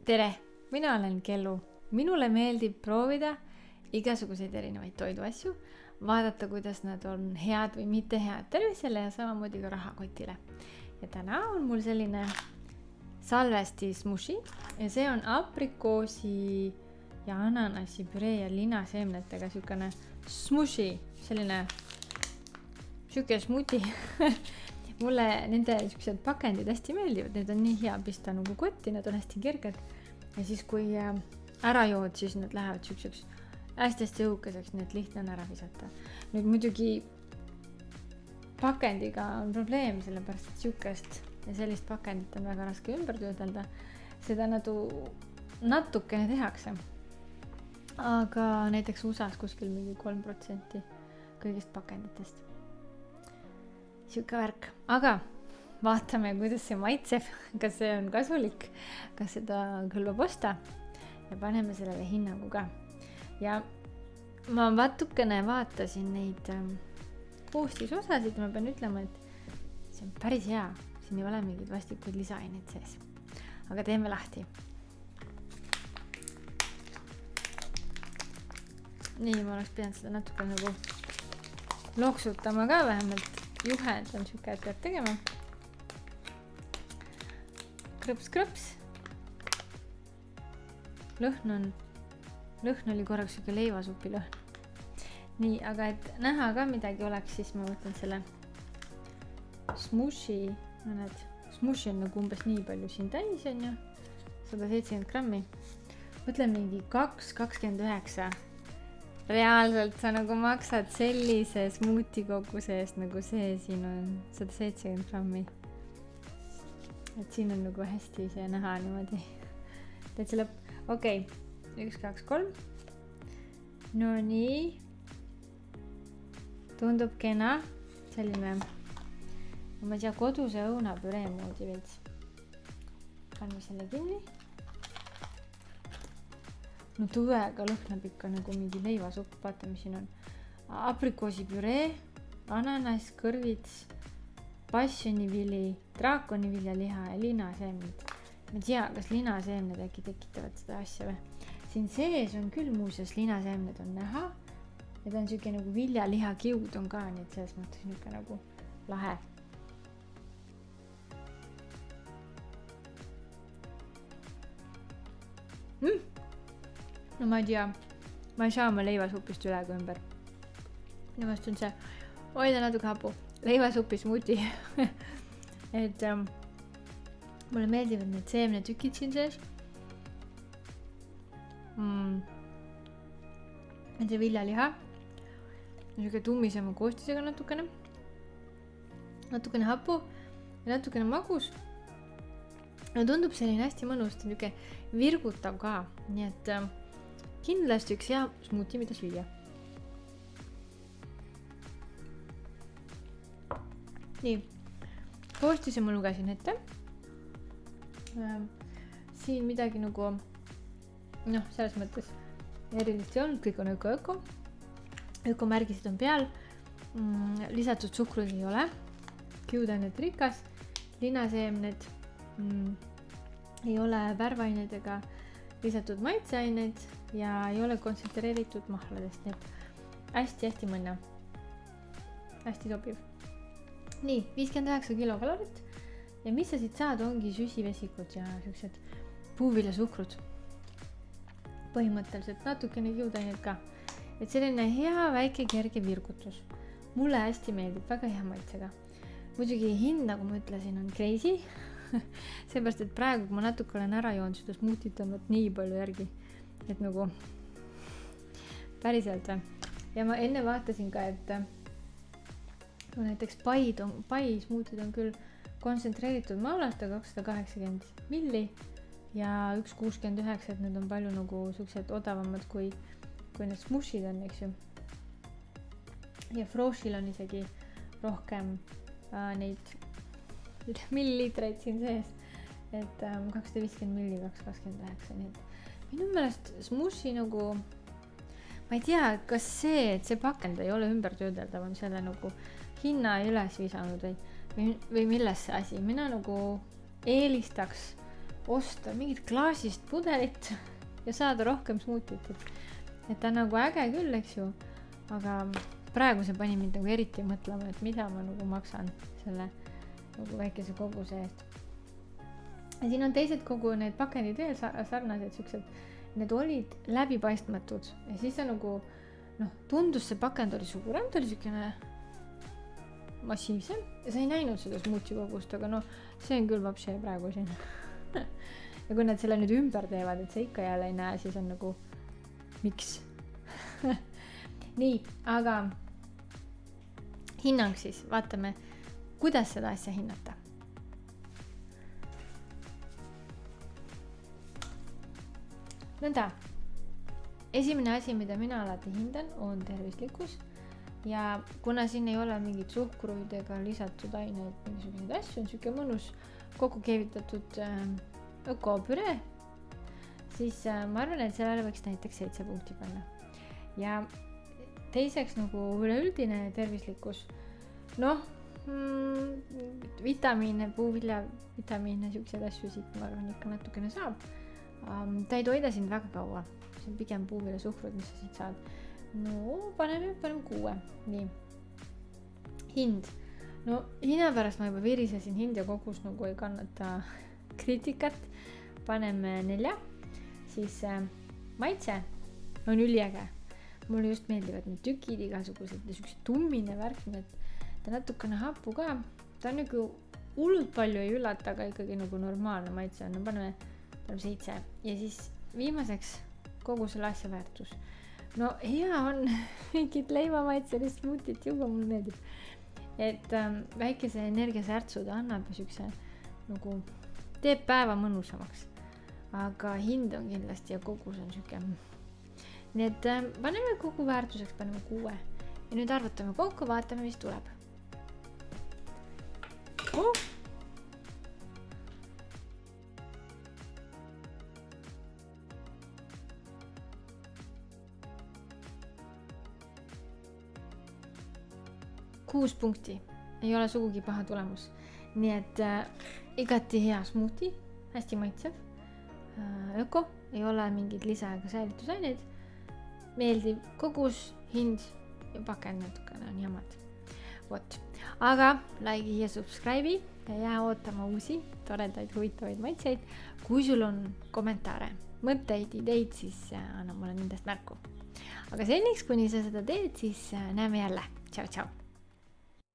Tere, mina olen Kellu. Minule meeldib proovida igasuguseid erinevaid toiduasju, vaadata, kuidas nad on head või mitte head tervisele ja samamoodi ka rahakotile. Ja täna on mul selline salvesti smushi ja see on aprikoosi ja ananassi püree ja linaseemnetega sükane smushi, selline süke smuuti. Mulle nende siuksed pakendid hästi meeldivad, need on nii hea pista nagu kotti, need on hästi kerged. Ja siis kui ära jood, siis need lähevad siukseks hästi õhukeseks, nii et lihtne on ära visata. Nüüd muidugi pakendiga on probleem, sellepärast et siukest ja sellist pakendit on väga raske ümber töödelda. Seda natukene tehakse. Aga näiteks USA-s kuskil mingi 3% kõigist pakenditest. Siuke värk. Aga vaatame, kuidas see maitseb, kas see on kasulik, kas seda kõlbab osta ja paneme sellele hinnangu ka. Ja ma natukene vaatasin neid koostisosasid ja ma pean ütlema, et see on päris hea. Siin ei ole mingid vastikuid lisaineid sees. Aga teeme lahti. Nii, ma oleks pidanud seda natuke nagu loksutama ka vähemalt. Juhend on siuke, et peab tegema. Krõps. Lõhn oli korraks siuke leivasupi lõhn. Nii, aga et näha ka midagi oleks, siis ma võtan selle smushi. Smushi on nagu umbes nii palju siin täis on ju. 170 grammi. Mõtlen mingi 2,29. Reaalselt sa nagu maksad sellise smuuti koguse eest, nagu see siin on 170 grammi. Et siin on nagu hästi see näha niimoodi. Teed see lõpp. Okei. 1, 2, 3. No nii. Tundub kena. Selline, ma ei tea, koduse õunapüree moodi veits. Paneme selle kinni. No tuvega lõhnab ikka nagu mingi leivasupp, vaata mis siin on. Aprikoosi püree, ananas, kõrvits, passionivili, draakoniviljaliha ja linaseemned. Ma ei tea, kas linaseemned äkki tekitavad seda asja või? Siin sees on küll muuseas linaseemned on näha. Ja ta on siuke nagu viljaliha kiud on ka, nii et selles mõttes niuke nagu lahe. No ma ei tea, ma ei saa oma leivasupist üle ega ümber. Minu meelest on see hoida natuke hapu. Leivasupi smuuti. Et mulle meeldivad need seemnetükid siin sees. See viljaliha. Niisugune tummisema koostisega natukene. Natukene hapu ja natukene magus. Ja tundub selline hästi mõnus, niisugune virgutav ka. Nii et kindlasti üks hea smuuti, mida süüa. Nii, koostise ma lugesin ette. Siin midagi nagu, selles mõttes erilist ei olnud, kõik on öko. Ökomärgised on peal, lisatud suhkrut ei ole, kiudainet rikas, linaseemned ei ole värvaineid ega lisatud maitseaineid ja ei ole kontsentreeritud mahladest, nii et hästi mõnna. Hästi sobiv. Nii, 59 kilokalorit ja mis sa siit saad, ongi süsivesikud ja siuksed puuviljasuhkrut. Põhimõtteliselt natukene kiudaineid ka. Et selline hea väike kerge virgutus. Mulle hästi meeldib, väga hea maitsega. Muidugi hind, nagu ma ütlesin, on crazy. Seepärast, et praegu, kui ma natuke olen ära joonud, seda smuutit on nii palju järgi, et nagu päriselt. Ja ma enne vaatasin ka, et näiteks pai smuutid on küll kontsentreeritud maalast 280 milli ja 1,69, et need on palju nagu suksed odavamad kui need smushid on, eks ju. Ja Froshil on isegi rohkem neid milliliitreid siin sees, et 250 milli, 229, nii et minu meelest smushi nagu, ma ei tea, kas see, et see pakend ei ole ümber töödeldav, on selle nagu hinna üles visanud või milles see asi. Mina nagu eelistaks osta mingit klaasist pudelit ja saada rohkem smuutit, et ta on nagu äge küll, eks ju, aga praegu see pani mind nagu eriti mõtlema, et mida ma nagu maksan selle nagu väikese koguse eest. Ja siin on teised kogu need pakendid veel sarnased siuksed, need olid läbipaistmatud ja siis see nagu tundus see pakend oli suurem, ta oli siukene massiivsem ja sa ei näinud seda smuutsi kogust, aga see on küll vapše praegu siin. Ja kui nad selle nüüd ümber teevad, et sa ikka jälle ei näe, siis on nagu miks? Nii, aga hinnang siis, vaatame, kuidas seda asja hinnata. Nõnda, esimene asi, mida mina alati hindan, on tervislikkus ja kuna siin ei ole mingit suhkruid ega lisatud aineid, mingisuguseid asju, on siuke mõnus kokku keevitatud ökopüree, siis ma arvan, et sellele võiks näiteks 7 punkti panna. Ja teiseks nagu üleüldine tervislikkus, vitamiine, puuvilja vitamiine, siukseid asju siit ma arvan ikka natukene saab. Ta ei toida sind väga kaua, see on pigem puuvilja suhkrud, mis sa siit saad. Paneme 6. Nii. Hind. Hinna pärast ma juba virisesin, hind ja kogus nagu ei kannata kriitikat. Paneme 4. Siis maitse on üliäge. Mulle just meeldivad need tükid igasugused ja siuksed tummine värk, et ta natukene hapu ka. Ta on nagu hullult palju ei üllata, aga ikkagi nagu normaalne maitse on. Paneme 7. Ja siis viimaseks kogu selle asja väärtus. Hea on mingit leivamaitselist smuutit, juba mulle meeldib. Et väikese energiasärtsu ta annab ja siukse nagu teeb päeva mõnusamaks. Aga hind on kindlasti ja kogus on siuke. Nii et paneme kogu väärtuseks, paneme 6. Ja nüüd arvutame kokku, vaatame, mis tuleb. 6 punkti. Ei ole sugugi paha tulemus. Nii et igati hea smuuti, hästi maitsev, öko, ei ole mingid lisa- ega säilitusaineid, meeldiv kogus, hind ja pakend natukene on jamad. Aga like'i ja subscribe'i ja jää ootama uusi toredaid, huvitavaid maitseid. Kui sul on kommentaare, mõtteid, ideid, siis anna mulle nendest märku. Aga seniks, kuni sa seda teed, siis näeme jälle. Tšau, tšau!